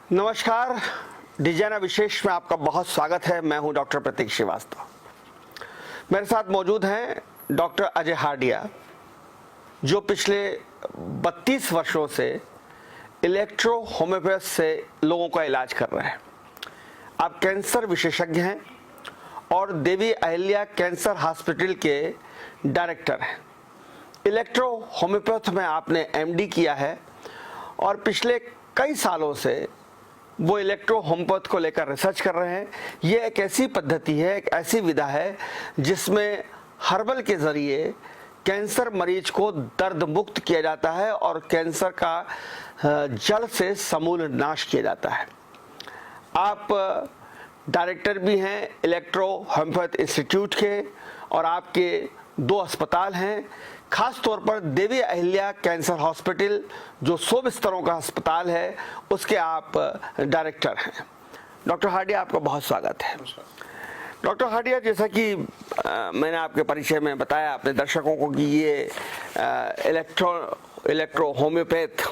नमस्कार, डिजाइना विशेष में आपका बहुत स्वागत है। मैं हूं डॉक्टर प्रतीक श्रीवास्तव। मेरे साथ मौजूद हैं डॉक्टर अजय हार्डिया, जो पिछले 32 वर्षों से इलेक्ट्रो होम्योपैथ से लोगों का इलाज कर रहे हैं। आप कैंसर विशेषज्ञ हैं और देवी अहिल्या कैंसर हॉस्पिटल के डायरेक्टर हैं। इलेक्ट्रो होम्योपैथ में आपने एमडी किया है और पिछले कई सालों से वो इलेक्ट्रो होम्योपैथ को लेकर रिसर्च कर रहे हैं। ये एक ऐसी पद्धति है, एक ऐसी विधा है जिसमें हर्बल के ज़रिए कैंसर मरीज को दर्द मुक्त किया जाता है और कैंसर का जड़ से समूल नाश किया जाता है। आप डायरेक्टर भी हैं इलेक्ट्रो होम्योपैथ इंस्टीट्यूट के और आपके 2 अस्पताल हैं, खास तौर पर देवी अहिल्या कैंसर हॉस्पिटल जो 100 बिस्तरों का अस्पताल है, उसके आप डायरेक्टर हैं। डॉक्टर हार्डिया, आपका बहुत स्वागत है। डॉक्टर हार्डिया, जैसा कि मैंने आपके परिचय में बताया अपने दर्शकों को कि ये इलेक्ट्रो होम्योपैथ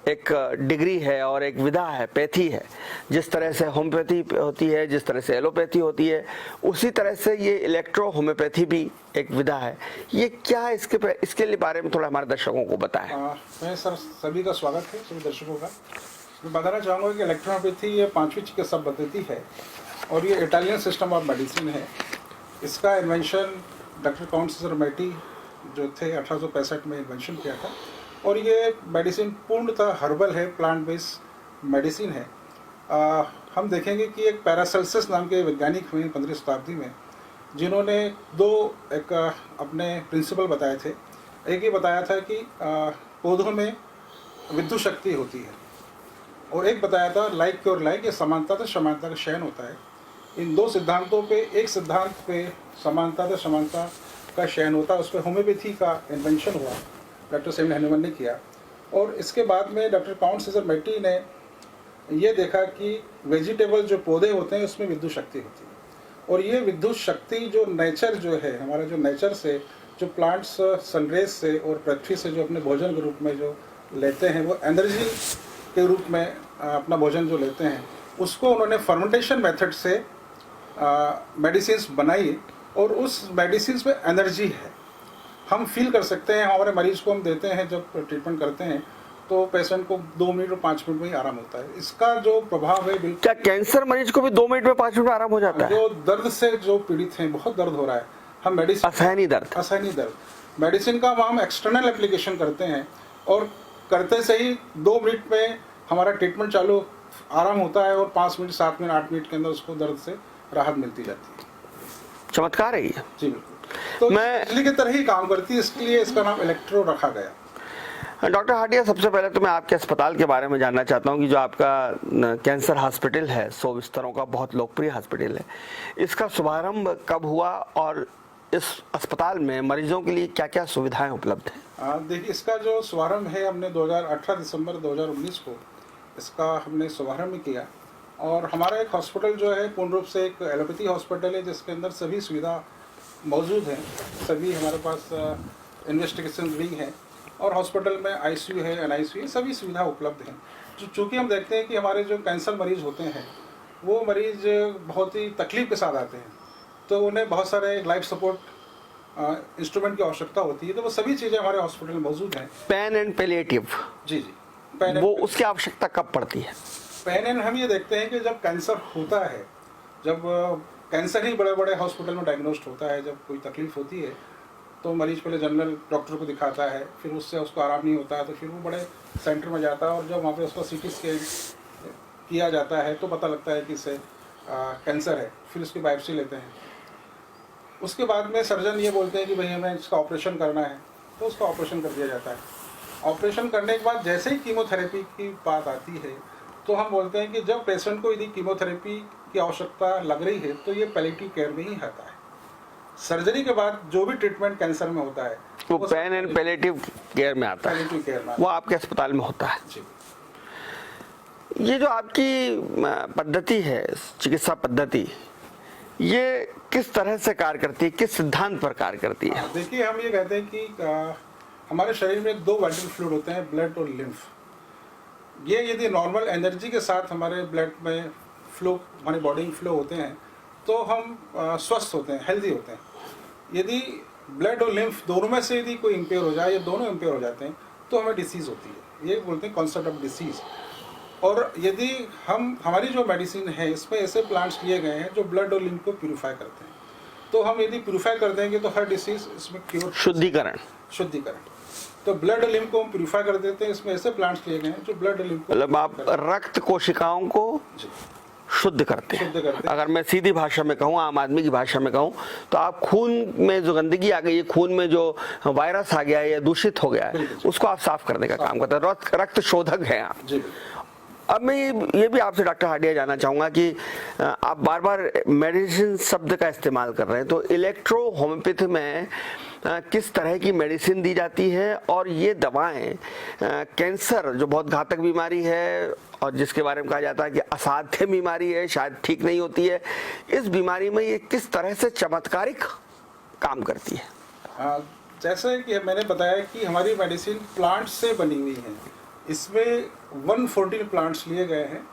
एक डिग्री है और एक विधा है, पैथी है। जिस तरह से होम्योपैथी होती है, जिस तरह से एलोपैथी होती है, उसी तरह से ये इलेक्ट्रो होम्योपैथी भी एक विधा है। ये क्या है, इसके लिए बारे में थोड़ा हमारे दर्शकों को बताएं। मैं सर सभी का स्वागत है, सभी दर्शकों का। मैं बताना चाहूँगा कि इलेक्ट्रो होम्योपैथी ये 5वीं चिकित्सा पद्धति है और ये इटालियन सिस्टम ऑफ मेडिसिन है। इसका इन्वेंशन डॉक्टर काउंट सीजर मैटी जो थे 1865 में इन्वेंशन किया था और ये मेडिसिन पूर्णतः हर्बल है, प्लांट बेस्ड मेडिसिन है। हम देखेंगे कि एक पैरासेल्सस नाम के वैज्ञानिक हुए 15वीं शताब्दी में, जिन्होंने एक अपने प्रिंसिपल बताए थे। एक ये बताया था कि पौधों में विद्युत शक्ति होती है और एक बताया था लाइक की और लाइक, ये समानता तो समानता का शयन होता है। इन 2 सिद्धांतों पे एक सिद्धांत पे समानता तो समानता का शयन होता है, उस पर होम्योपैथी का इन्वेंशन हुआ, डॉक्टर सेम हैनुमन ने किया। और इसके बाद में डॉक्टर काउंट सीजर मैटी ने ये देखा कि वेजिटेबल जो पौधे होते हैं उसमें विद्युत शक्ति होती है और ये विद्युत शक्ति जो नेचर जो है हमारा, जो नेचर से जो प्लांट्स सनरेज से और पृथ्वी से जो अपने भोजन के रूप में जो लेते हैं, वो एनर्जी के रूप में अपना भोजन जो लेते हैं, उसको उन्होंने फर्मेंटेशन मेथड से मेडिसिन्स बनाई और उस मेडिसिन्स में एनर्जी है। हम फील कर सकते हैं, हमारे मरीज को हम देते हैं, जब ट्रीटमेंट करते हैं तो पेशेंट को 2 मिनट और 5 मिनट में ही आराम होता है। इसका जो प्रभाव है, क्या कैंसर मरीज को भी 2 मिनट में 5 मिनट में आराम हो जाता है? जो दर्द से जो पीड़ित हैं, बहुत दर्द हो रहा है, हम मेडिसिन असहनीय दर्द मेडिसिन का हम एक्सटर्नल एप्लीकेशन करते हैं और करते से ही 2 मिनट में हमारा ट्रीटमेंट चालू, आराम होता है और 5 मिनट 7 मिनट 8 मिनट के अंदर उसको दर्द से राहत मिलती जाती है। चमत्कार है ये। जी बिल्कुल। तो मैं बिजली की तरह ही काम करती है, इसलिए इसका नाम इलेक्ट्रो रखा गया। डॉक्टर हार्डिया, सबसे पहले तो मैं आपके अस्पताल के बारे में जानना चाहता हूं कि जो आपका कैंसर हॉस्पिटल है, 100 बिस्तरों का बहुत लोकप्रिय हॉस्पिटल है, इसका शुभारंभ कब हुआ और इस अस्पताल में मरीजों के लिए क्या क्या सुविधाएं उपलब्ध हैं? देखिए, इसका जो शुभारंभ है, हमने 18 दिसंबर 2019 को इसका हमने शुभारंभ किया और हमारा एक हॉस्पिटल जो है पूर्ण रूप से एक एलोपैथी हॉस्पिटल है, जिसके अंदर सभी सुविधा मौजूद हैं। सभी हमारे पास इन्वेस्टिगेशन विंग है और हॉस्पिटल में आईसीयू है, एनआईसीयू है, सभी सुविधा उपलब्ध हैं। चूँकि हम देखते हैं कि हमारे जो कैंसर मरीज होते हैं, वो मरीज बहुत ही तकलीफ के साथ आते हैं, तो उन्हें बहुत सारे लाइफ सपोर्ट इंस्ट्रूमेंट की आवश्यकता होती है, तो वो सभी चीज़ें हमारे हॉस्पिटल में मौजूद हैं। पेन एंड पैलिएटिव, जी, वो उसकी आवश्यकता कब पड़ती है? पेन एंड हम ये देखते हैं कि जब कैंसर होता है, जब कैंसर ही बड़े बड़े हॉस्पिटल में डायग्नोस्ड होता है, जब कोई तकलीफ होती है तो मरीज पहले जनरल डॉक्टर को दिखाता है, फिर उससे उसको आराम नहीं होता है तो फिर वो बड़े सेंटर में जाता है और जब वहाँ पे उसका सीटी स्कैन किया जाता है तो पता लगता है कि इसे कैंसर है। फिर उसकी बायोप्सी लेते हैं, उसके बाद में सर्जन ये बोलते हैं कि भाई हमें इसका ऑपरेशन करना है, तो उसका ऑपरेशन कर दिया जाता है। ऑपरेशन करने के बाद जैसे ही कीमोथेरेपी की बात आती है तो हम बोलते हैं कि जब पेशेंट को यदि कीमोथेरेपी की आवश्यकता लग रही है तो ये पैलिएटिव केयर में ही आता है। सर्जरी के बाद जो भी ट्रीटमेंट कैंसर में होता है वो पेन एंड पैलिएटिव केयर में आता है, वो आपके अस्पताल में होता है। जी। ये जो आपकी पद्धति है, चिकित्सा पद्धति, ये किस तरह से कार्य करती है, किस सिद्धांत पर कार्य करती है? देखिए, हम ये कहते हैं कि हमारे शरीर में 2 वाइटल फ्लूइड होते हैं, ब्लड और लिम्फ। ये यदि नॉर्मल एनर्जी के साथ हमारे ब्लड में फ्लो, हमारी बॉडी में फ्लो होते हैं तो हम स्वस्थ होते हैं, हेल्दी होते हैं। यदि ब्लड और लिम्फ दोनों में से यदि कोई इम्पेयर हो जाए या दोनों इम्पेयर हो जाते हैं तो हमें डिसीज़ होती है, ये बोलते हैं कॉन्सेप्ट ऑफ डिसीज़। और यदि हमारी जो मेडिसिन है इसमें ऐसे प्लांट्स लिए गए हैं जो ब्लड और लिम्फ को प्यूरिफाई करते हैं, तो हम यदि प्यूरिफाई कर देंगे तो हर डिसीज़ इसमें क्योर, शुद्धिकरण। तो ब्लड और लिम्फ को हम प्यूरिफाई कर देते हैं, इसमें ऐसे प्लांट्स लिए गए हैं जो ब्लड और लिम्फ को, मतलब आप रक्त कोशिकाओं को शुद्ध करते हैं। अगर मैं सीधी भाषा में कहूँ, आम आदमी की भाषा में कहूँ, तो आप खून में जो गंदगी आ गई है, खून में जो वायरस आ गया है या दूषित हो गया है, उसको आप साफ करने का काम करते हैं। रक्त शोधक हैं आप। अब मैं ये भी आपसे डॉक्टर हार्डिया जानना चाहूँगा कि आप बार बार मेडिसिन शब्द का इस्तेमाल कर रहे हैं, तो इलेक्ट्रो होम्योपैथी में किस तरह की मेडिसिन दी जाती है, और ये दवाएं कैंसर जो बहुत घातक बीमारी है और जिसके बारे में कहा जाता है कि असाध्य बीमारी है, शायद ठीक नहीं होती है, इस बीमारी में ये किस तरह से चमत्कारिक काम करती है? जैसे कि मैंने बताया कि हमारी मेडिसिन प्लांट से बनी हुई है, इसमें 114 प्लांट्स लिए गए हैं,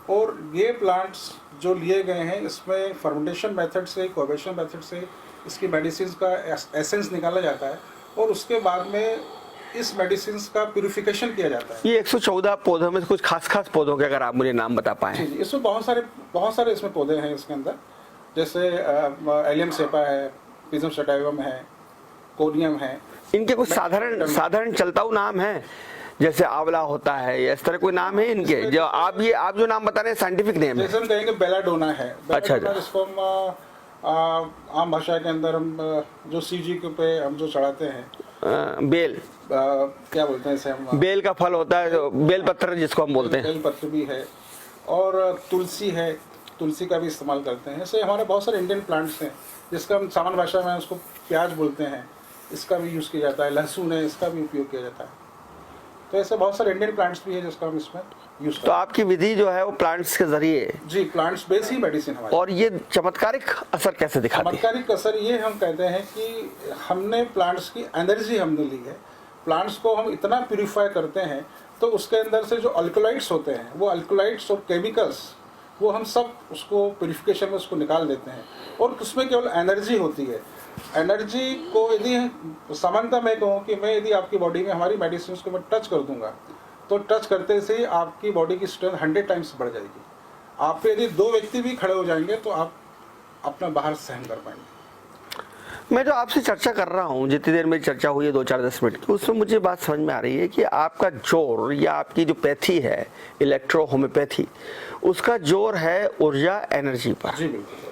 और ये प्लांट्स जो लिए गए हैं इसमें फर्मेंटेशन मेथड से, कोएबेशन मेथड से इसकी मेडिसिन का एसेंस निकाला जाता है, और उसके बाद में इस मेडिसिन का प्यूरिफिकेशन किया जाता है। ये 114 पौधों में कुछ खास पौधों के अगर आप मुझे नाम बता पाएं। जी, इसमें बहुत सारे इसमें पौधे हैं इसके अंदर, जैसे एलियम सेपा है, पिजम सटाइवम है, कोनियम है। इनके कुछ साधारण चलताऊ नाम है, जैसे आंवला होता है, या इस तरह कोई नाम है इनके जो आप जो नाम बता रहे हैं साइंटिफिक नेम है? जैसे हम कहेंगे बेलाडोना है। अच्छा, इसको हम आम भाषा के अंदर हम जो सीजी के पे हम जो चढ़ाते हैं, बेल, क्या बोलते हैं इसे हम, बेल का फल होता है, बेल पत्र जिसको हम बोलते हैं। बेल पत्र भी है, और तुलसी है, तुलसी का भी इस्तेमाल करते हैं। ऐसे हमारे बहुत सारे इंडियन प्लांट्स हैं जिसका हम सामान्य भाषा में उसको प्याज बोलते हैं, इसका भी यूज़ किया जाता है। लहसुन है, इसका भी उपयोग किया जाता है। तो ऐसे बहुत सारे इंडियन प्लांट्स भी है जिसका हम इसमें यूज करते हैं। तो आपकी विधि जो है वो प्लांट्स के जरिए, जी, प्लांट्स बेस ही मेडिसिन हमारी। और ये चमत्कारिक असर कैसे दिखाती है? चमत्कारिक असर ये हम कहते हैं कि हमने प्लांट्स की एनर्जी हमने ली है, प्लांट्स को हम इतना प्यूरिफाई करते हैं तो उसके अंदर से जो अल्कोलाइट्स होते हैं, वो अल्कोलाइट्स और केमिकल्स, वो हम सब उसको प्यूरिफिकेशन में उसको निकाल देते हैं, और उसमें केवल एनर्जी होती है। एनर्जी को यदि सामान्यतः मैं कहूँ कि मैं यदि आपकी बॉडी में हमारी मेडिसिन को मैं टच कर दूंगा, तो टच करते से ही आपकी बॉडी की स्ट्रेंथ 100 टाइम्स बढ़ जाएगी। आप पे यदि 2 व्यक्ति भी खड़े हो जाएंगे तो आप अपना बाहर सहन कर पाएंगे। मैं जो आपसे चर्चा कर रहा हूँ, जितनी देर मेरी चर्चा हुई है 2-4-10 मिनट की, उसमें मुझे बात समझ में आ रही है कि आपका जोर, या आपकी जो पैथी है इलेक्ट्रो होम्योपैथी, उसका जोर है ऊर्जा, एनर्जी पर। जी बिल्कुल।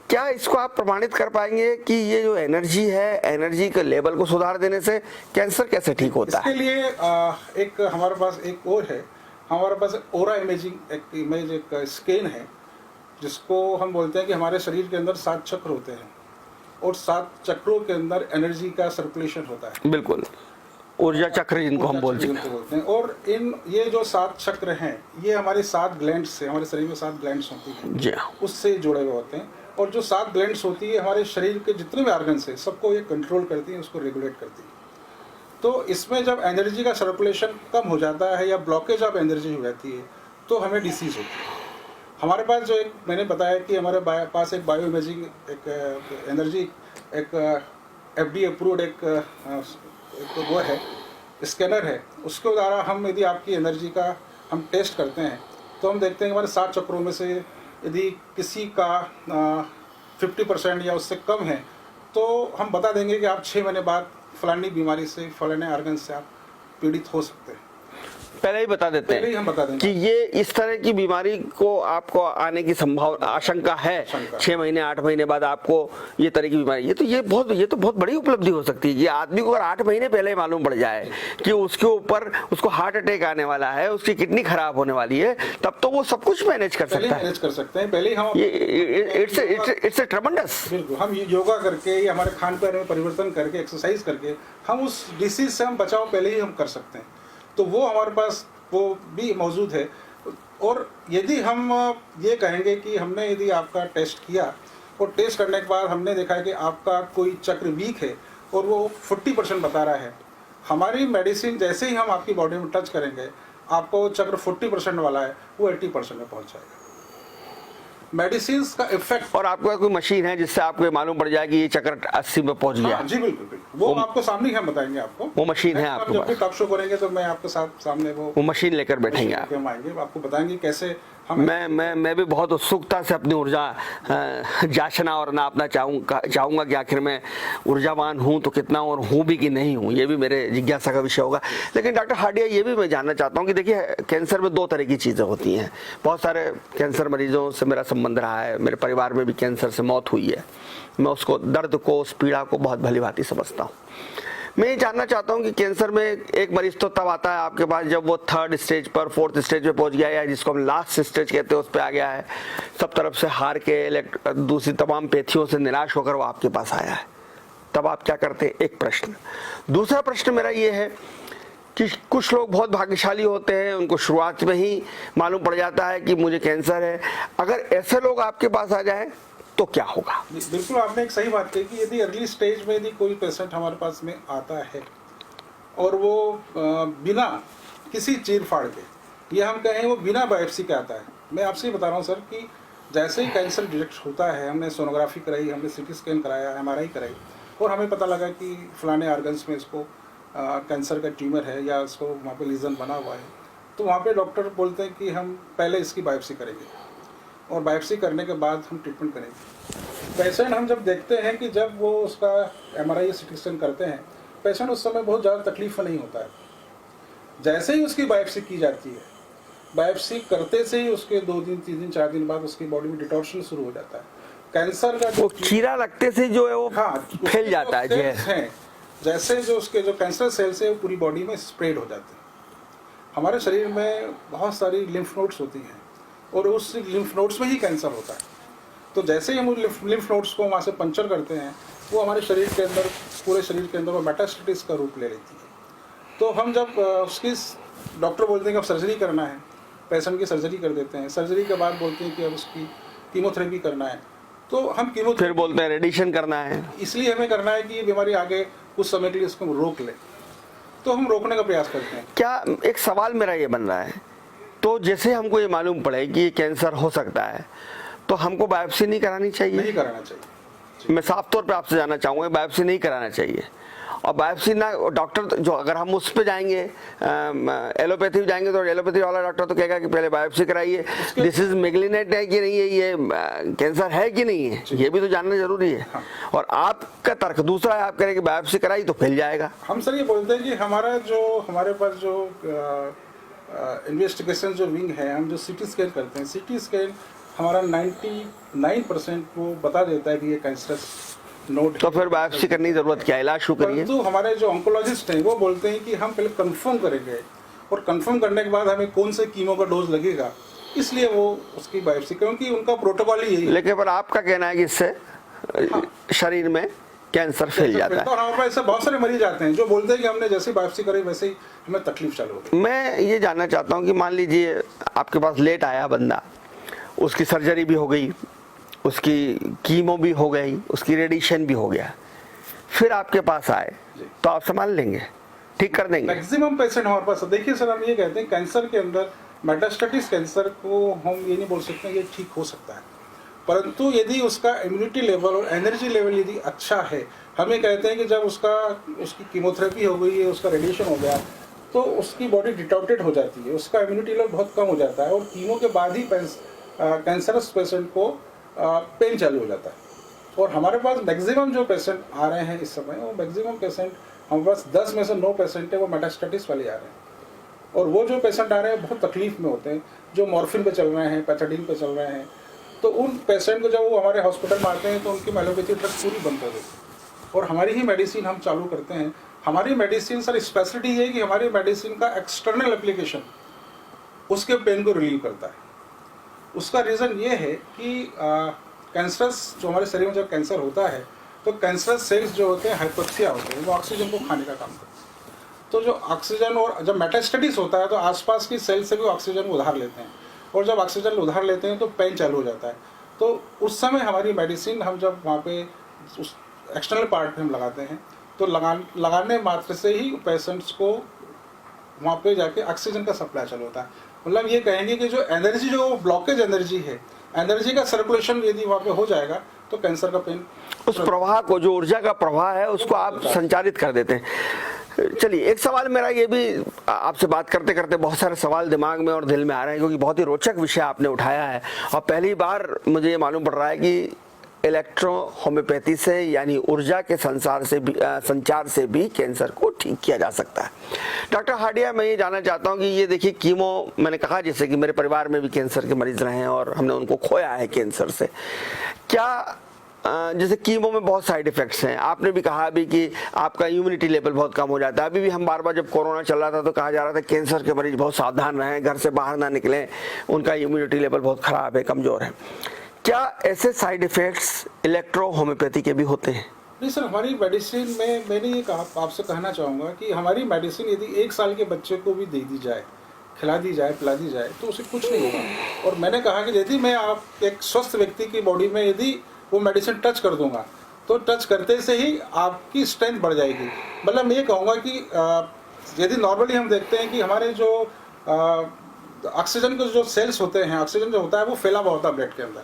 क्या इसको आप प्रमाणित कर पाएंगे कि ये जो एनर्जी है, एनर्जी के लेवल को सुधार देने से कैंसर कैसे ठीक होता है? इसके लिए एक हमारे पास एक और है, हमारे पास ओरा इमेजिंग, एक स्कैन है, जिसको हम बोलते हैं कि हमारे शरीर के अंदर 7 चक्र होते हैं, और 7 चक्रों के अंदर एनर्जी का सर्कुलेशन होता है। बिल्कुल, ऊर्जा चक्र जिनको हम बोलते हैं। और ये जो 7 चक्र हैं, ये हमारे 7 ग्लैंड्स से, हमारे शरीर में 7 ग्लैंड्स होती हैं जी, उससे जुड़े हुए होते हैं। और जो 7 ग्लैंड्स होती है हमारे शरीर के जितने भी ऑर्गन्स हैं, सबको ये कंट्रोल करती है, उसको रेगुलेट करती है। तो इसमें जब एनर्जी का सर्कुलेशन कम हो जाता है या ब्लॉकेज ऑफ एनर्जी हो जाती है, तो हमें डिसीज होती है। हमारे पास जो एक मैंने बताया कि हमारे पास एक बायो इमेजिंग, एक एनर्जी, एक FDA अप्रूव्ड एक वो है, स्कैनर है, उसके द्वारा हम यदि आपकी एनर्जी का हम टेस्ट करते हैं, तो हम देखते हैं हमारे 7 चक्रों में से यदि किसी का 50% या उससे कम है, तो हम बता देंगे कि आप 6 महीने बाद फलानी बीमारी से, फलाने ऑर्गन से आप पीड़ित हो सकते हैं। पहले ही बता देते हैं, हम बता देंगे कि ये इस तरह की बीमारी को आपको आने की संभावना, आशंका है 6 महीने 8 महीने बाद आपको ये तरह की बीमारी। ये तो बहुत बड़ी उपलब्धि हो सकती है। ये आदमी को अगर 8 महीने पहले मालूम पड़ जाए कि उसके ऊपर उसको हार्ट अटैक आने वाला है, उसकी किडनी खराब होने वाली है, तब तो वो सब कुछ मैनेज कर सकता है। मैनेज कर सकते हैं पहले हम। इट्स ट्रेमेंडस। बिल्कुल, हम योगा करके या हमारे खान पान में परिवर्तन करके, एक्सरसाइज करके हम उस डिसीज से हम बचाव पहले ही हम कर सकते हैं। तो वो हमारे पास वो भी मौजूद है। और यदि हम ये कहेंगे कि हमने यदि आपका टेस्ट किया और टेस्ट करने के बाद हमने देखा कि आपका कोई चक्र वीक है और वो 40% बता रहा है, हमारी मेडिसिन जैसे ही हम आपकी बॉडी में टच करेंगे, आपको चक्र 40% वाला है वो 80% में पहुंच जाएगा। मेडिसिन का इफेक्ट, और आपके पास कोई मशीन है जिससे आपको ये मालूम पड़ जाए कि ये चक्र 80 में पहुंच गया? हाँ जी बिल्कुल बिल्कुल, वो आपको सामने ही हम बताएंगे आपको। वो मशीन है आपके जब पास? भी टॉक शो करेंगे तो मैं आपके साथ सामने वो मशीन लेकर बैठेंगे आप? हम आएंगे, आपको बताएंगे कैसे हम। मैं भी बहुत उत्सुकता से अपनी ऊर्जा जांचना और नापना चाहूँगा कि आखिर मैं ऊर्जावान हूँ तो कितना, और हूँ भी कि नहीं हूँ, ये भी मेरे जिज्ञासा का विषय होगा। लेकिन डॉक्टर हार्डिया, ये भी मैं जानना चाहता हूँ कि देखिए, कैंसर में 2 तरह की चीज़ें होती हैं। बहुत सारे कैंसर मरीजों से मेरा संबंध रहा है, मेरे परिवार में भी कैंसर से मौत हुई है। मैं उसको, दर्द को, उस पीड़ा को बहुत भली भांति समझता हूँ। मैं ये जानना चाहता हूँ कि कैंसर में एक मरीज तो तब आता है आपके पास जब वो 3rd स्टेज पर, 4th स्टेज पे पहुंच गया, या जिसको हम लास्ट स्टेज कहते हैं उस पर आ गया है, सब तरफ से हार के, दूसरी तमाम पेथियों से निराश होकर वो आपके पास आया है। तब आप क्या करते हैं? एक प्रश्न। दूसरा प्रश्न मेरा ये है कि कुछ लोग बहुत भाग्यशाली होते हैं, उनको शुरुआत में ही मालूम पड़ जाता है कि मुझे कैंसर है। अगर ऐसे लोग आपके पास आ जाए तो क्या होगा? बिल्कुल, आपने एक सही बात कही कि यदि अर्ली स्टेज में यदि कोई पेशेंट हमारे पास में आता है और वो बिना किसी चीर फाड़ के, ये हम कहें वो बिना बायोप्सी के आता है, मैं आपसे बता रहा हूँ सर कि जैसे ही कैंसर डिटेक्ट होता है, हमने सोनोग्राफी कराई, हमने CT स्कैन कराया, MRI कराई, और हमें पता लगा कि फलाने ऑर्गन्स में इसको कैंसर का ट्यूमर है या इसको वहाँ पे लीजन बना हुआ है, तो वहाँ पे डॉक्टर बोलते हैं कि हम पहले इसकी बायोप्सी करेंगे और बायोप्सी करने के बाद हम ट्रीटमेंट करेंगे। पेशेंट हम जब देखते हैं कि जब वो उसका MRI या CT स्कैन करते हैं, पेशेंट उस समय बहुत ज़्यादा तकलीफ नहीं होता है। जैसे ही उसकी बायोप्सी की जाती है, बायोप्सी करते से ही उसके 2 दिन 3 दिन 4 दिन बाद उसकी बॉडी में डिटॉर्शन शुरू हो जाता है। कैंसर का वो कीड़ा लगते से जो है वो फैल जाता है, जहर, जैसे जो उसके जो कैंसर सेल्स है वो पूरी बॉडी में स्प्रेड हो जाते हैं। हमारे शरीर में बहुत सारी लिम्फ नोड्स होती हैं और उस लिम्फ नोड्स में ही कैंसर होता है। तो जैसे ही हम लिम्फ नोड्स को वहाँ से पंचर करते हैं, वो हमारे शरीर के अंदर, पूरे शरीर के अंदर वो मेटास्टेसिस का रूप ले लेती है। तो हम जब उसकी, डॉक्टर बोलते हैं कि अब सर्जरी करना है, पेशेंट की सर्जरी कर देते हैं। सर्जरी के बाद बोलते हैं कि अब उसकी कीमोथेरेपी करना है, तो हम फिर बोलते हैं रेडिएशन करना है, इसलिए हमें करना है कि ये बीमारी आगे कुछ समय के लिए इसको रोक ले, तो हम रोकने का प्रयास करते हैं। क्या, एक सवाल मेरा ये बन रहा है, तो जैसे हमको ये मालूम पड़े कि ये कैंसर हो सकता है, तो हमको बायोप्सी नहीं करानी चाहिए? नहीं कराना चाहिए। मैं साफ तौर पे आपसे जानना चाहूँगा, बायोप्सी नहीं कराना चाहिए। और बायोप्सी ना, डॉक्टर जो, अगर हम उस पे जाएंगे, एलोपैथी जाएंगे, तो एलोपैथी वाला डॉक्टर तो कहेगा कि पहले बायोप्सी कराइए, दिस इज मेगलिनेट है कि नहीं है, ये कैंसर है कि नहीं है, ये भी तो जानना जरूरी है। हाँ। और आपका तर्क दूसरा है, आप कह रहे हैं कि बायोप्सी कराई तो फैल जाएगा। हम सर ये बोलते हैं कि हमारे पास जो इन्वेस्टिगेशन जो विंग है, हम जो CT स्कैन करते हैं, CT स्कैन हमारा 99% वो बता देता है कि ये कैंसरस नोड। तो फिर बायोप्सी करने की जरूरत क्या है? इलाज शुरू करिए। तो हमारे जो ऑन्कोलॉजिस्ट हैं वो बोलते हैं कि हम पहले कंफर्म करेंगे, और कंफर्म करने के बाद हमें कौन से कीमो का डोज लगेगा, इसलिए वो उसकी बायोप्सी, क्योंकि उनका प्रोटोकॉल ही यही है। लेकिन पर आपका कहना है कि इससे शरीर में कैंसर फैल जाता है। और हमारे पास ऐसे बहुत सारे मरीज आते हैं जो बोलते हैं कि हमने जैसे बायोप्सी करी वैसे ही हमें तकलीफ चालू हो गई। मैं ये जानना चाहता हूँ कि मान लीजिए आपके पास लेट आया बंदा, उसकी सर्जरी भी हो गई, उसकी कीमो भी हो गई, उसकी रेडिएशन भी हो गया, फिर आपके पास आए तो आप संभाल लेंगे, ठीक कर देंगे? मैक्सिमम पेशेंट हमारे पास, देखिए सर, हम ये कहते हैं कैंसर के अंदर मेटास्टेटिस कैंसर को हम ये नहीं बोल सकते ये ठीक हो सकता है, परंतु यदि उसका इम्यूनिटी लेवल और एनर्जी लेवल यदि अच्छा है, हम ये कहते हैं कि जब उसकी कीमोथेरेपी हो गई है, उसका रेडिएशन हो गया, तो उसकी बॉडी डिटॉर्टेड हो जाती है, उसका इम्यूनिटी लेवल बहुत कम हो जाता है, और कीमो के बाद ही कैंसरस पेशेंट को पेन चालू हो जाता है। और हमारे पास मैक्सिमम जो पेशेंट आ रहे हैं इस समय, वो मैक्सिमम पेशेंट हमारे पास 10 में से 9 पेशेंट है वो मेटास्टेटिस वाले आ रहे हैं। और वो जो पेशेंट आ रहे हैं बहुत तकलीफ में होते हैं, जो मॉर्फिन पे चल रहे हैं, पैथाडीन पे चल रहे हैं, तो उन पेशेंट को जब वो हमारे हॉस्पिटल में आते हैं तो उनकी एलोपैथी ड्रग पूरी बंद कर देते हैं और हमारी ही मेडिसिन हम चालू करते हैं। हमारी मेडिसिन सर स्पेशलिटी ये है कि हमारी मेडिसिन का एक्सटर्नल एप्लीकेशन उसके पेन को रिलीव करता है। उसका रीज़न ये है कि कैंसरस जो हमारे शरीर में जब कैंसर होता है तो कैंसरस सेल्स जो होते हैं हाइपोक्सिया होते हैं, वो ऑक्सीजन को खाने का काम करते हैं। तो जो ऑक्सीजन, और जब मेटास्टेटिस होता है तो आसपास की सेल से भी ऑक्सीजन उधार लेते हैं, और जब ऑक्सीजन उधार लेते हैं तो पेन चालू हो जाता है। तो उस समय हमारी मेडिसिन हम जब वहाँ पे उस एक्सटर्नल पार्ट पे हम लगाते हैं तो लगाने मात्र से ही पेशेंट्स को वहाँ पे जाके ऑक्सीजन का सप्लाई चालू होता है। मतलब ये कहेंगे कि जो एनर्जी, जो ब्लॉकेज एनर्जी है, एनर्जी का सर्कुलेशन यदि वहाँ पे हो जाएगा तो कैंसर का पेन, उस प्रवाह को, जो ऊर्जा का प्रवाह है, उसको आप संचालित कर देते हैं। चलिए, एक सवाल मेरा ये भी, आपसे बात करते करते बहुत सारे सवाल दिमाग में और दिल में आ रहे हैं, क्योंकि बहुत ही रोचक विषय आपने उठाया है और पहली बार मुझे ये मालूम पड़ रहा है कि इलेक्ट्रो होम्योपैथी से, यानी ऊर्जा के संचार से भी कैंसर को ठीक किया जा सकता है। डॉक्टर हार्डिया, मैं ये जानना चाहता हूँ कि ये देखिए, कीमो, मैंने कहा जैसे कि मेरे परिवार में भी कैंसर के मरीज रहे हैं और हमने उनको खोया है कैंसर से। क्या जैसे कीमो में बहुत साइड इफेक्ट्स हैं, आपने भी कहा अभी कि आपका इम्यूनिटी लेवल बहुत कम हो जाता है। अभी भी हम बार बार, जब कोरोना चल रहा था तो कहा जा रहा था कैंसर के मरीज बहुत सावधान रहें, घर से बाहर ना निकलें, उनका इम्यूनिटी लेवल बहुत खराब है, कमजोर है। क्या ऐसे साइड इफेक्ट्स इलेक्ट्रो होम्योपैथी के भी होते हैं? नहीं सर, हमारी मेडिसिन में मैंने ये कहा, आपसे कहना चाहूँगा कि हमारी मेडिसिन यदि 1 साल के बच्चे को भी दे दी जाए, खिला दी जाए, पिला दी जाए, तो उसे कुछ नहीं होगा। और मैंने कहा कि यदि मैं आप एक स्वस्थ व्यक्ति की बॉडी में यदि वो मेडिसिन टच कर दूंगा तो टच करते से ही आपकी स्ट्रेंथ बढ़ जाएगी। मतलब मैं ये कहूँगा कि यदि नॉर्मली हम देखते हैं कि हमारे जो ऑक्सीजन के जो सेल्स होते हैं, ऑक्सीजन जो होता है वो फैला हुआ होता है ब्लड के अंदर,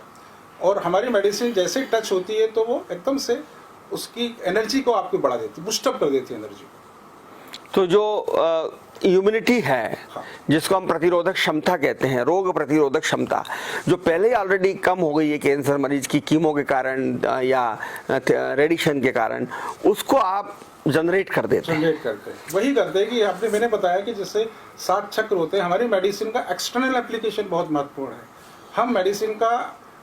और हमारी मेडिसिन जैसे ही टच होती है तो वो एकदम से उसकी एनर्जी को आपकी बढ़ा देती है, बूस्टअप कर देती है एनर्जी को। तो जो इम्यूनिटी है, जिसको हम प्रतिरोधक क्षमता कहते हैं, रोग प्रतिरोधक क्षमता, जो पहले ही ऑलरेडी कम हो गई है कैंसर मरीज की कीमो के कारण या रेडिएशन के कारण, उसको आप जनरेट कर देते हैं। जनरेट करते हैं, वही करते हैं कि मैंने बताया कि जैसे 7 चक्र होते हैं। हमारी मेडिसिन का एक्सटर्नल एप्लीकेशन बहुत महत्वपूर्ण है। हम मेडिसिन का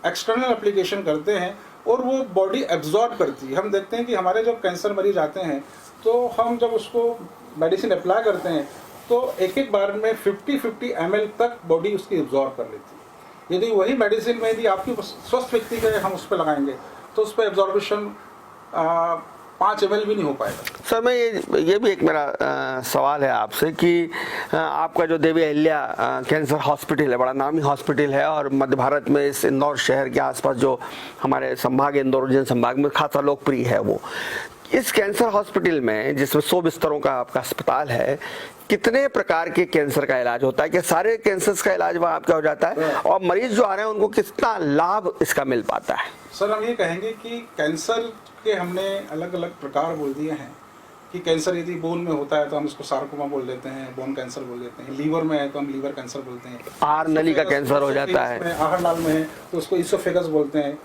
एक्सटर्नल एप्लीकेशन करते हैं और वो बॉडी एब्जॉर्ब करती है। हम देखते हैं कि हमारे जब कैंसर मरीज आते हैं तो हम जब उसको मेडिसिन अप्लाई करते हैं तो एक बार में 50-50 ml तक बॉडी उसकी एब्जॉर्ब कर लेती है। यदि वही मेडिसिन में यदि आपकी स्वस्थ व्यक्ति के हम उस पर लगाएंगे तो उस पर एब्जॉर्बेशन 5 ml भी नहीं हो पाएगा। सर, मैं ये भी एक मेरा सवाल है आपसे कि आपका जो देवी अहिल्या कैंसर हॉस्पिटल है, बड़ा नामी हॉस्पिटल है और मध्य भारत में इस इंदौर शहर के आसपास जो हमारे संभाग इंदौर उज्जैन संभाग में खासा लोकप्रिय है, वो इस कैंसर हॉस्पिटल में, जिसमें 100 बिस्तरों का आपका अस्पताल है, कितने प्रकार के कैंसर का इलाज होता है? क्या सारे कैंसर का इलाज वहाँ आपका हो जाता है? और मरीज जो आ रहे हैं उनको कितना लाभ इसका मिल पाता है? सर, हम ये कहेंगे कि कैंसर के हमने अलग अलग प्रकार बोल दिए हैं कि कैंसर यदि बोन में होता है तो हम इसको सार्कोमा बोल देते हैं, बोन कैंसर बोल देते हैं। लीवर में है तो हम लीवर कैंसर बोलते हैं। आहार नली का कैंसर हो जाता है, आहार नाल में है तो उसको इसोफेगस बोलते हैं।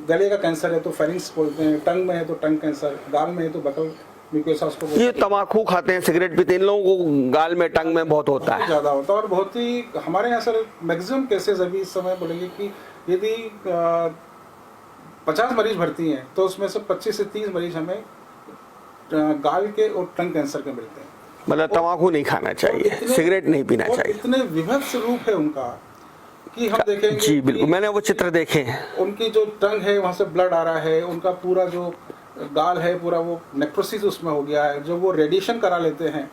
गले का कैंसर है तो फेरिंक्स बोलते हैं। टंग में है तो टंग कैंसर, गाल में है तो बकल म्यूकोसा उसको बोलते हैं। ये तम्बाकू खाते हैं, सिगरेट पीते हैं, इन लोगों को गाल में, टंग में बहुत होता है, ज़्यादा होता है। और बहुत ही हमारे यहाँ सर मैक्सिमम केसेस अभी इस समय बोलेंगे कि यदि 50 मरीज भर्ती हैं तो उसमें से 25 से 30 मरीज हमें गाल के और टंग कैंसर के मिलते हैं। मतलब तम्बाकू नहीं खाना चाहिए, सिगरेट नहीं पीना चाहिए। इतने विभत्स रूप है उनका कि हम देखेंगे। जी बिल्कुल, मैंने वो चित्र देखे हैं। उनकी जो टंग है वहाँ से ब्लड आ रहा है, उनका पूरा जो गाल है पूरा वो नेक्रोसिस उसमें हो गया है। जो वो रेडिएशन करा लेते हैं,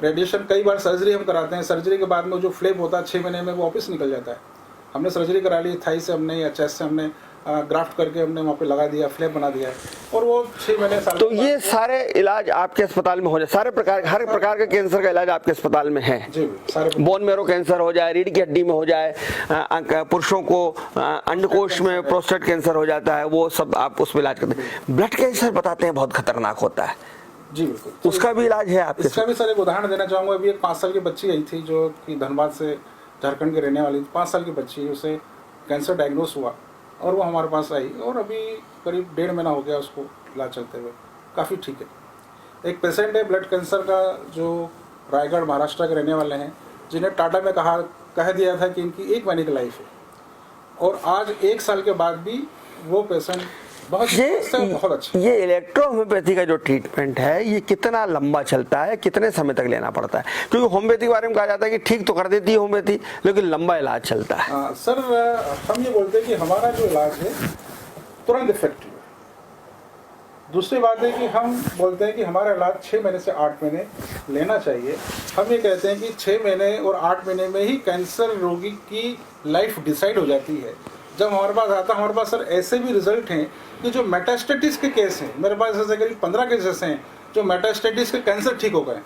रेडिएशन कई बार सर्जरी हम कराते हैं, सर्जरी के बाद में जो फ्लेप होता है 6 महीने में वो वापस निकल जाता है। हमने सर्जरी करा ली, थाई से हमने या चेस्ट से हमने ग्राफ्ट करके हमने वहाँ पे लगा दिया, फ्लेप बना दिया और वो 6 महीने साल। तो ये सारे इलाज आपके अस्पताल में हो जाए, सारे प्रकार, हर प्रकार का कैंसर का इलाज आपके अस्पताल में है? जी सारे। बोन मैरो कैंसर हो जाए, रीढ़ की हड्डी में हो जाए, पुरुषों को अंडकोश में प्रोस्टेट कैंसर हो जाता है, वो सब आप उसमें इलाज करते हैं। ब्लड कैंसर बताते हैं बहुत खतरनाक होता है। जी बिल्कुल, उसका भी इलाज है आपके? इसका भी सर एक उदाहरण देना चाहूँगा। अभी एक 5 साल की बच्ची आई थी जो कि धनबाद से, झारखंड के रहने वाली 5 साल की बच्ची, उसे कैंसर डायग्नोस हुआ और वो हमारे पास आई और अभी करीब 1.5 महीना हो गया उसको इलाज चलते हुए, काफ़ी ठीक है। एक पेशेंट है ब्लड कैंसर का जो रायगढ़ महाराष्ट्र के रहने वाले हैं, जिन्हें टाटा में कह दिया था कि इनकी 1 महीने की लाइफ है और आज 1 साल के बाद भी वो पेशेंट बहुत अच्छा। ये इलेक्ट्रो होम्योपैथी का जो ट्रीटमेंट है ये कितना लंबा चलता है, कितने समय तक लेना पड़ता है? क्योंकि होम्योपैथी के बारे में कहा जाता है कि ठीक तो कर देती है होम्योपैथी, लेकिन लंबा इलाज चलता है। सर, हम ये बोलते हैं कि हमारा जो इलाज है तुरंत इफेक्टिव है। दूसरी बात है कि हम बोलते हैं कि हमारा इलाज 6 महीने से 8 महीने लेना चाहिए। हम ये कहते हैं कि 6 महीने और 8 महीने में ही कैंसर रोगी की लाइफ डिसाइड हो जाती है। जब हमारे पास आता है, हमारे पास सर ऐसे भी रिजल्ट हैं कि जो मेटास्टेटिस के केस हैं, मेरे पास ऐसे करीब 15 केसेस हैं जो मेटास्टेटिस के कैंसर ठीक हो गए।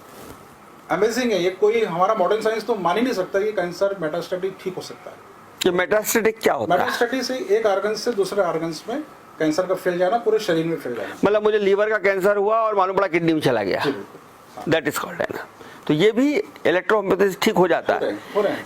अमेजिंग है ये, कोई हमारा मॉडर्न साइंस तो मान ही नहीं सकता कि कैंसर मेटास्टेटिक ठीक हो सकता है। ये मेटास्टेटिक क्या होता है? मेटास्टेटिक से एक ऑर्गन से दूसरे ऑर्गन्स में कैंसर का फैल जाना, पूरे शरीर में फैल जाना। मतलब मुझे लीवर का कैंसर हुआ और मालूम पड़ा किडनी में चला गया, जी बिल्कुल, दैट इज कॉल्ड, है ना। तो ये भी इलेक्ट्रोहोम्योपैथी से ठीक हो जाता है। हो रहे हैं।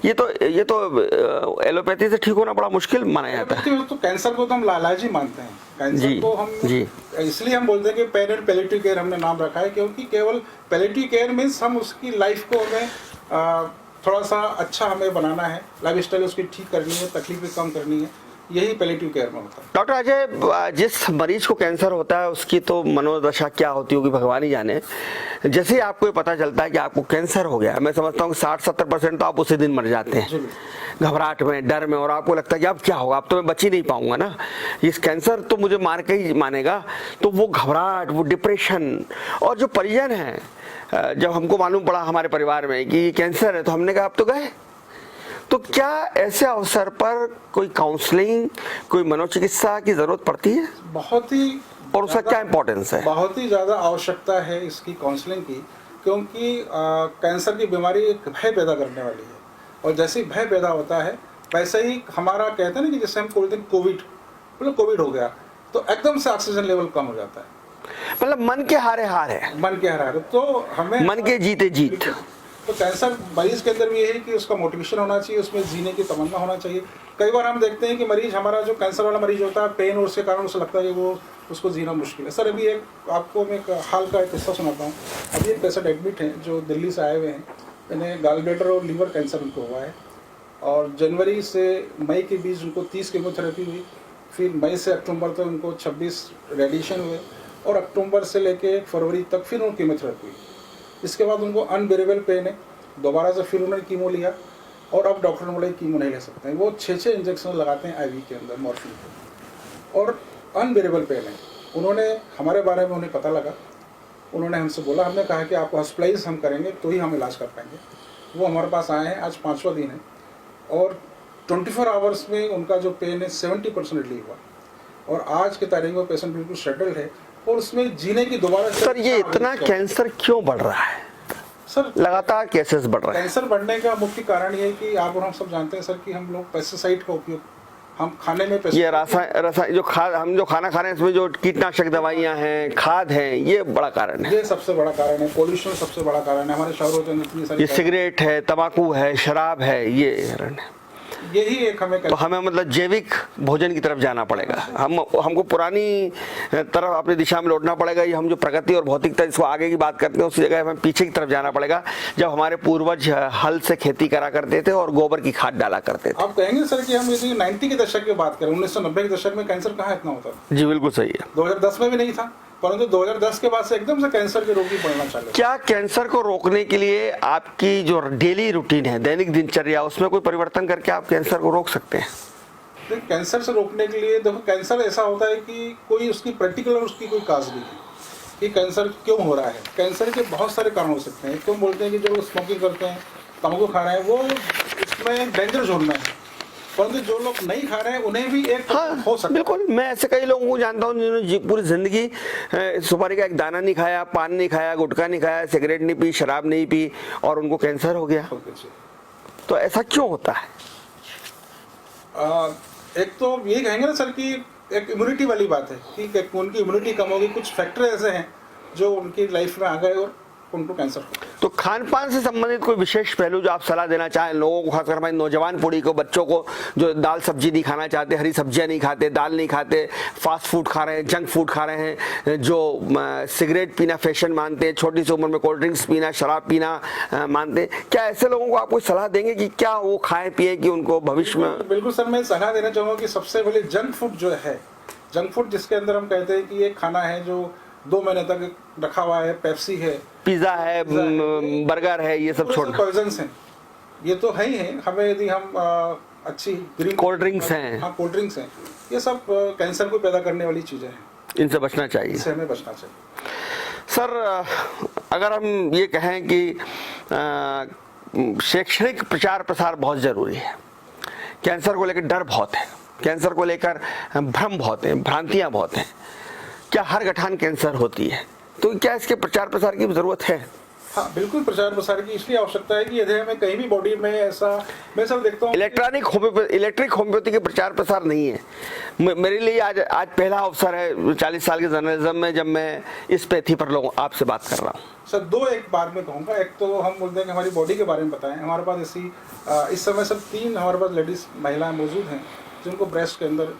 ये तो एलोपैथी से ठीक होना बड़ा मुश्किल माना जाता है। तो कैंसर को तो हम लाइलाज ही मानते हैं। कैंसर जी, को हम जी। इसलिए हम बोलते हैं कि पेन एंड पैलिएटिव केयर हमने नाम रखा है, क्योंकि केवल पैलिएटिव केयर मीन्स हम उसकी लाइफ को हमें थोड़ा सा अच्छा हमें बनाना है, लाइफ स्टाइल उसकी ठीक करनी है, तकलीफें कम करनी है, यही पैलिएटिव केयर में होता है। डॉक्टर अजय, जिस मरीज को कैंसर होता है उसकी तो मनोदशा क्या होती होगी भगवान ही जाने। जैसे ही आपको ये पता चलता है कि आपको कैंसर हो गया, मैं समझता हूँ 60-70% तो आप उसी दिन मर जाते हैं, घबराहट में, डर में, और आपको लगता है कि अब क्या होगा, अब तो मैं बच ही नहीं पाऊंगा ना, इस कैंसर तो मुझे मार के ही मानेगा। तो वो घबराहट, वो डिप्रेशन, और जो परिजन है, जब हमको मालूम पड़ा हमारे परिवार में कि कैंसर है तो हमने कहा अब तो गए। तो क्या ऐसे अवसर पर कोई काउंसलिंग, कोई मनोचिकित्सा की जरूरत पड़ती है? बहुत ही, और उसका क्या इंपॉर्टेंस है? बहुत ही ज़्यादा आवश्यकता है इसकी काउंसलिंग की, क्योंकि कैंसर की बीमारी एक भय पैदा करने वाली है, और जैसे ही भय पैदा होता है वैसे ही हमारा कहते हैं ना कि जैसे हम बोलते हैं कोविड, मतलब कोविड हो गया तो एकदम से ऑक्सीजन लेवल कम हो जाता है। मतलब मन के हारे हार है, मन के हारे, तो हमें मन के जीते जीत। तो कैंसर मरीज के अंदर भी यही है कि उसका मोटिवेशन होना चाहिए, उसमें जीने की तमन्ना होना चाहिए। कई बार हम देखते हैं कि मरीज, हमारा जो कैंसर वाला मरीज होता है, पेन और उसके कारण उसे लगता है कि वो उसको जीना मुश्किल है। सर अभी एक आपको मैं एक हाल का एक किस्सा सुनाता हूँ। अभी एक पेशेंट एडमिट हैं जो दिल्ली से आए हुए हैं, इन्हें गॉल ब्लैडर और लीवर कैंसर उनको हुआ है, और जनवरी से मई के बीच उनको 30 कीमोथेरेपी हुई, फिर मई से अक्टूबर तक उनको 26 रेडिएशन हुए, और अक्टूबर से लेके फरवरी तक फिर उनको कीमोथेरेपी हुई। इसके बाद उनको अनबेरेबल पेन है, दोबारा से फिर उन्होंने कीमो लिया, और अब डॉक्टर ने बोला कीमो नहीं ले सकते हैं। वो 6 इंजेक्शन लगाते हैं आईवी के अंदर मॉर्फिन के, और अनबेरेबल पेन है। उन्होंने हमारे बारे में उन्हें पता लगा, उन्होंने हमसे बोला, हमने कहा कि आपको हॉस्पिटलाइज हम करेंगे तो ही हम इलाज कर पाएंगे। वो हमारे पास आए हैं, आज 5वां दिन है, और 24 आवर्स में उनका जो पेन है 70% रिलीव हुआ, और आज की तारीख में पेशेंट बिल्कुल सेटल्ड है, और उसमें जीने की दोबारा। सर ये इतना कैंसर क्यों बढ़ रहा है? सर लगातार केसेस बढ़ रहे हैं। कैंसर बढ़ने का मुख्य कारण ये है कि आप और हम सब जानते हैं सर कि हम लोग पेस्टिसाइड का उपयोग, हम खाने में ये रासायनिक जो हम जो खाना खा रहे हैं इसमें जो कीटनाशक दवाइयां हैं, खाद हैं, ये बड़ा कारण है। ये सबसे बड़ा कारण है। पोल्यूशन सबसे बड़ा कारण है। हमारे शहरों के अंदर इतनी सारी, ये सिगरेट है, तंबाकू है, शराब है, ये कारण है। यही एक हमें, तो हमें मतलब जैविक भोजन की तरफ जाना पड़ेगा, हमको पुरानी तरफ अपनी दिशा में लौटना पड़ेगा। ये हम जो प्रगति और भौतिकता इसको आगे की बात करते हैं, उस जगह हमें पीछे की तरफ जाना पड़ेगा, जब हमारे पूर्वज हल से खेती करा करते थे और गोबर की खाद डाला करते थे। आप कहेंगे सर कि हम यदि 90 के दशक की बात करें, 1990 के दशक में कैंसर कहाँ इतना होता था? जी बिल्कुल सही है। 2010 में भी नहीं था, परंतु 2010 के बाद से एकदम से कैंसर के रोगी बढ़ना चालू। क्या कैंसर को रोकने के लिए आपकी जो डेली रूटीन है, दैनिक दिनचर्या, उसमें कोई परिवर्तन करके आप कैंसर को रोक सकते हैं? देखिए, कैंसर से रोकने के लिए देखो, कैंसर ऐसा होता है कि कोई उसकी पर्टिकुलर उसकी कोई काज नहीं है कि कैंसर क्यों हो रहा है। कैंसर के बहुत सारे कारण हो सकते हैं। क्यों बोलते हैं कि जो लोग स्मोकिंग करते हैं, तंबाकू खा रहे हैं, वो इसमें डेंजर जोन में है, परंतु जो लोग नहीं खा रहे हैं उन्हें भी एक हो सकता है। बिल्कुल, मैं ऐसे कई लोगों को जानता हूँ जिन्होंने पूरी जिंदगी सुपारी का एक दाना नहीं खाया, पान नहीं खाया, गुटखा नहीं खाया, सिगरेट नहीं पी, शराब नहीं पी, और उनको कैंसर हो गया। तो ऐसा क्यों होता है? एक तो ये कहेंगे ना सर कि एक इम्यूनिटी वाली बात है कि उनकी इम्यूनिटी कम होगी, कुछ फैक्टर ऐसे हैं जो उनकी लाइफ में आ गए और उनको कैंसर हो गया। तो खान पान से संबंधित कोई विशेष पहलू जो आप सलाह देना चाहें लोगों को, खासकर हमारी नौजवान पीढ़ी को, बच्चों को जो दाल सब्जी नहीं खाना चाहते, हरी सब्जियां नहीं खाते, दाल नहीं खाते, फास्ट फूड खा रहे हैं, जंक फूड खा रहे हैं, जो सिगरेट पीना फैशन मानते हैं, छोटी सी उम्र में कोल्ड ड्रिंक्स पीना, शराब पीना मानते हैं, क्या ऐसे लोगों को आप कोई सलाह देंगे कि क्या वो खाएं पिए कि उनको भविष्य में? बिल्कुल सर, मैं सलाह देना चाहूँगा कि सबसे पहले जंक फूड जो है, जंक फूड जिसके अंदर हम कहते हैं कि ये खाना है जो 2 महीने तक रखा हुआ है, पेप्सी है, पिज्जा है, बर्गर है, ये सब छोड़ना। पॉइजन्स हैं, ये तो है ही है। हमें यदि हम अच्छी ग्रीन कोल्ड ड्रिंक्स हैं, हाँ कोल्ड ड्रिंक्स हैं, ये सब कैंसर को पैदा करने वाली चीज़ें हैं, इनसे बचना चाहिए। इससे हमें बचना चाहिए। सर अगर हम ये कहें कि शैक्षणिक प्रचार प्रसार बहुत ज़रूरी है, कैंसर को लेकर डर बहुत है, कैंसर को लेकर भ्रम बहुत है, भ्रांतियाँ बहुत हैं, क्या हर गठान कैंसर होती है, तो क्या इसके प्रचार प्रसार की जरूरत है? हाँ बिल्कुल, प्रचार प्रसार की इसलिए आवश्यकता है कि यदि हमें कहीं भी बॉडी में ऐसा, मैं सब देखता हूँ इलेक्ट्रिक होम्योपैथी के प्रचार प्रसार नहीं है। मेरे लिए आज पहला अवसर है 40 साल के जर्नलिज्म में जब मैं इस पैथी पर लोगों आपसे बात कर रहा हूँ। सर दो एक बार में कहूँगा, एक तो हम बोलते हैं कि हमारी बॉडी के बारे में बताएं। हमारे पास ऐसी इस समय सब 3 हमारे पास लेडीज महिलाएं मौजूद हैं जिनको ब्रेस्ट के अंदर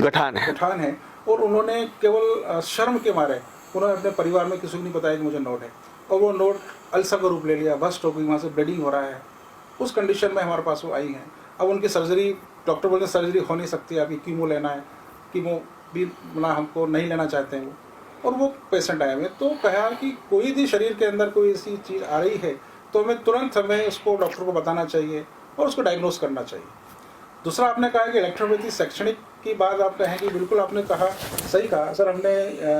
गठान है और उन्होंने केवल शर्म के मारे उन्होंने अपने परिवार में किसी को नहीं बताया कि मुझे नोड है, और वो नोड अल्सर का रूप ले लिया, बस्ट हो गई, वहाँ से ब्लीडिंग हो रहा है। उस कंडीशन में हमारे पास वो आई हैं। अब उनकी सर्जरी, डॉक्टर बोलते हैं सर्जरी हो नहीं सकती, अभी कीमो लेना है, कीमो भी ना हमको नहीं लेना चाहते हैं वो, और वो पेशेंट आए हुए। तो कहा कि कोई भी शरीर के अंदर कोई ऐसी चीज़ आ रही है तो हमें उसको डॉक्टर को बताना चाहिए और उसको डायग्नोस करना चाहिए। दूसरा आपने कहा कि इलेक्ट्रोपैथी शैक्षणिक की बात आप कहें कि बिल्कुल आपने कहा, सही कहा सर। हमने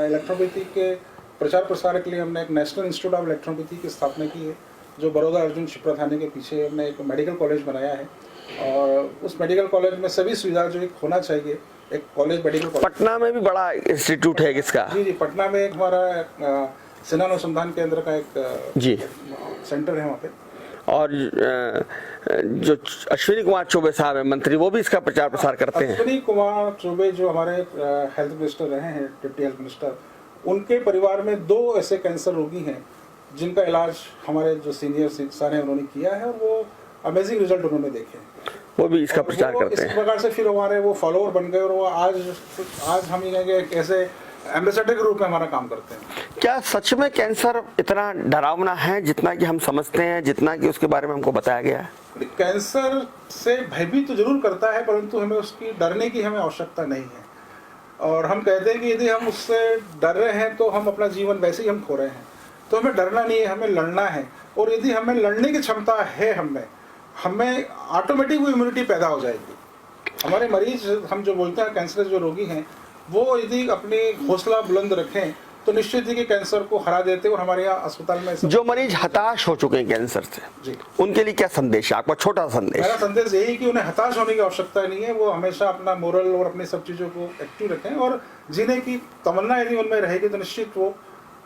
इलेक्ट्रोपैथी के प्रचार प्रसार के लिए हमने एक नेशनल इंस्टीट्यूट ऑफ इलेक्ट्रोपैथी की स्थापना की है, जो बड़ौदा अर्जुन शिप्रा थाने के पीछे हमने एक मेडिकल कॉलेज बनाया है। और उस मेडिकल कॉलेज में सभी सुविधा जो एक होना चाहिए, एक कॉलेज मेडिकल कॉलेज। पटना में भी बड़ा इंस्टीट्यूट है किसका? जी, पटना में एक हमारा सेना अनुसंधान केंद्र का एक जी सेंटर है वहाँ पे। और जो अश्विनी कुमार चौबे साहब है मंत्री, वो भी इसका प्रचार प्रसार करते हैं। अश्विनी कुमार चौबे जो हमारे हेल्थ मिनिस्टर रहे हैं, डिप्टी हेल्थ मिनिस्टर, उनके परिवार में 2 ऐसे कैंसर रोगी हैं जिनका इलाज हमारे जो सीनियर सर हैं उन्होंने किया है और वो अमेजिंग रिजल्ट उन्होंने देखे। वो भी इसका प्रचार करते हैं। इस प्रकार से फिर हमारे वो फॉलोअर बन गए और वो आज हम ये कहेंगे कैसे एम्बेसडर के रूप में हमारा काम करते हैं। क्या सच में कैंसर इतना डरावना है जितना कि हम समझते हैं, जितना कि उसके बारे में हमको बताया गया है? कैंसर से भयभीत तो जरूर करता है, परंतु हमें उसकी डरने की हमें आवश्यकता नहीं है। और हम कहते हैं कि यदि हम उससे डर रहे हैं तो हम अपना जीवन वैसे ही हम खो रहे हैं। तो हमें डरना नहीं है, हमें लड़ना है। और यदि हमें लड़ने की क्षमता है हमें ऑटोमेटिक वो इम्यूनिटी पैदा हो जाएगी। हमारे मरीज, हम जो बोलते हैं कैंसर जो रोगी हैं, वो यदि अपनी हौसला बुलंद रखें तो निश्चित ही कि कैंसर को हरा देते हैं। और हमारे यहाँ अस्पताल में जो मरीज हताश हो चुके हैं कैंसर से, जी, उनके लिए क्या संदेश है आपका? छोटा संदेश। मेरा संदेश यही कि उन्हें हताश होने की आवश्यकता नहीं है। वो हमेशा अपना मोरल और अपनी सब चीज़ों को एक्टिव रखें और जीने की तमन्ना यदि उनमें रहेगी तो निश्चित वो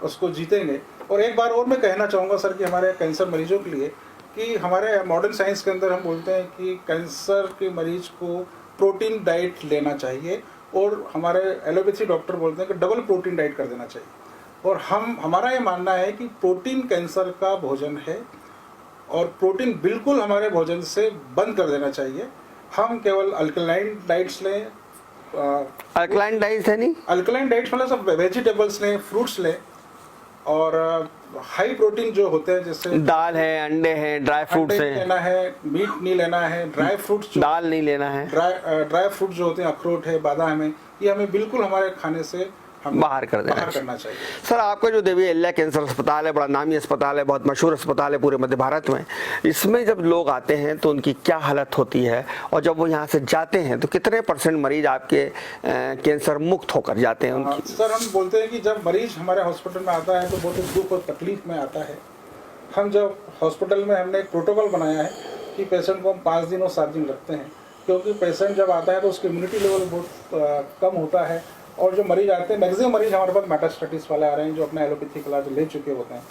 उसको जीतेंगे। और एक बार और मैं कहना चाहूँगा सर कि हमारे कैंसर मरीजों के लिए कि हमारे मॉडर्न साइंस के अंदर हम बोलते हैं कि कैंसर के मरीज को प्रोटीन डाइट लेना चाहिए, और हमारे एलोपैथी डॉक्टर बोलते हैं कि डबल प्रोटीन डाइट कर देना चाहिए। और हमारा ये मानना है कि प्रोटीन कैंसर का भोजन है और प्रोटीन बिल्कुल हमारे भोजन से बंद कर देना चाहिए। हम केवल अल्कलाइन डाइट्स लें। अल्कलाइन डाइट है नहीं, अल्कलाइन डाइट्स मतलब सब वेजिटेबल्स लें, फ्रूट्स लें, और हाई प्रोटीन जो होते हैं जैसे दाल है, अंडे हैं, ड्राई फ्रूट्स हैं, लेना है, मीट नहीं लेना है, ड्राई फ्रूट्स, दाल नहीं लेना है, ड्राई फ्रूट जो होते हैं, अखरोट है, बादाम है, ये हमें बिल्कुल हमारे खाने से बाहर करना चाहिए। सर आपका जो देवी अहिल्या कैंसर अस्पताल है, बड़ा नामी अस्पताल है, बहुत मशहूर अस्पताल है पूरे मध्य भारत में। इसमें जब लोग आते हैं तो उनकी क्या हालत होती है, और जब वो यहाँ से जाते हैं तो कितने % मरीज आपके कैंसर मुक्त होकर जाते हैं उनकी? सर हम बोलते हैं कि जब मरीज हमारे हॉस्पिटल में आता है तो बहुत दुख और तकलीफ में आता है। हम जब हॉस्पिटल में हमने एक प्रोटोकॉल बनाया है कि पेशेंट को हम 5 दिन और 7 दिन रखते हैं, क्योंकि पेशेंट जब आता है तो उसकी इम्यूनिटी लेवल बहुत कम होता है। और जो मरीज आते हैं, मैक्सिमम मरीज हमारे पास मेटास्टेटिस वाले आ रहे हैं जो अपना एलोपैथी इलाज ले चुके होते हैं,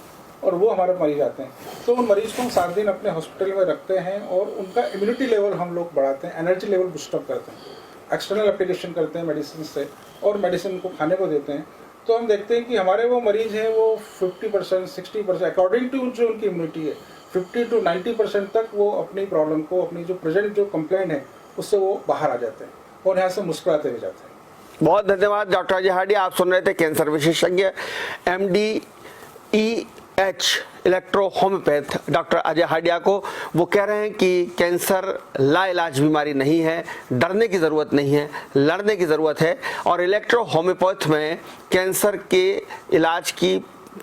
और वो हमारे मरीज आते हैं। तो उन मरीज को हम 7 दिन अपने हॉस्पिटल में रखते हैं और उनका इम्यूनिटी लेवल हम लोग बढ़ाते हैं, एनर्जी लेवल बूस्टअप करते हैं, एक्सटर्नल एप्लीकेशन करते हैं मेडिसिन से, और मेडिसिन को खाने को देते हैं। तो हम देखते हैं कि हमारे वो मरीज हैं वो 50%, 60% अकॉर्डिंग टू जो उनकी इम्यूनिटी है 50 to 90% तक वो अपनी प्रॉब्लम को, अपनी जो प्रेजेंट जो कंप्लेंट है उससे वो बाहर आ जाते हैं और यहाँ से मुस्कुराते हुए जाते हैं। बहुत धन्यवाद डॉक्टर अजय हार्डिया। आप सुन रहे थे कैंसर विशेषज्ञ MD/EH electro homeopath doctor Ajay Hardia को। वो कह रहे हैं कि कैंसर लाइलाज बीमारी नहीं है, डरने की ज़रूरत नहीं है, लड़ने की ज़रूरत है। और इलेक्ट्रो होम्योपैथ में कैंसर के इलाज की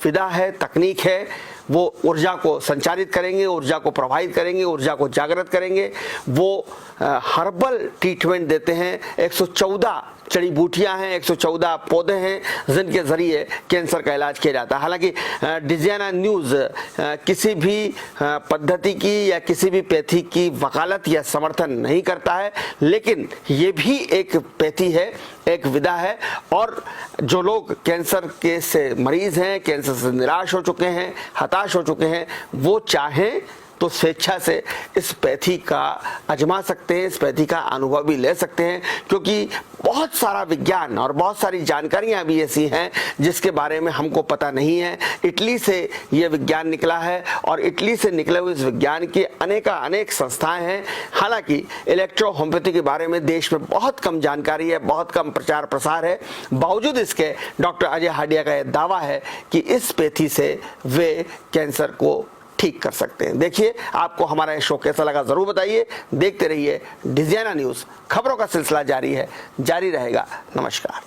विधा है, तकनीक है। वो ऊर्जा को संचारित करेंगे, ऊर्जा को प्रभावित करेंगे, ऊर्जा को जागृत करेंगे। वो हर्बल ट्रीटमेंट देते हैं। 114 जड़ी बूटियां हैं, 114 पौधे हैं जिनके जरिए कैंसर का इलाज किया जाता है। हालांकि डिजियाना न्यूज़ किसी भी पद्धति की या किसी भी पैथी की वकालत या समर्थन नहीं करता है, लेकिन ये भी एक पैथी है, एक विधा है। और जो लोग कैंसर के से मरीज हैं, कैंसर से निराश हो चुके हैं, हताश हो चुके हैं, वो चाहें तो स्वेच्छा से इस पैथी का आजमा सकते हैं, इस पैथी का अनुभव भी ले सकते हैं, क्योंकि बहुत सारा विज्ञान और बहुत सारी जानकारियां भी ऐसी हैं जिसके बारे में हमको पता नहीं है। इटली से ये विज्ञान निकला है और इटली से निकले हुए इस विज्ञान की अनेक संस्थाएं हैं। हालांकि इलेक्ट्रो होम्योपैथी के बारे में देश में बहुत कम जानकारी है, बहुत कम प्रचार प्रसार है। बावजूद इसके डॉक्टर अजय हार्डिया का यह दावा है कि इस पैथी से वे कैंसर को ठीक कर सकते हैं। देखिए, आपको हमारा शो कैसा लगा जरूर बताइए। देखते रहिए डिजियाना न्यूज़, खबरों का सिलसिला जारी है, जारी रहेगा। नमस्कार।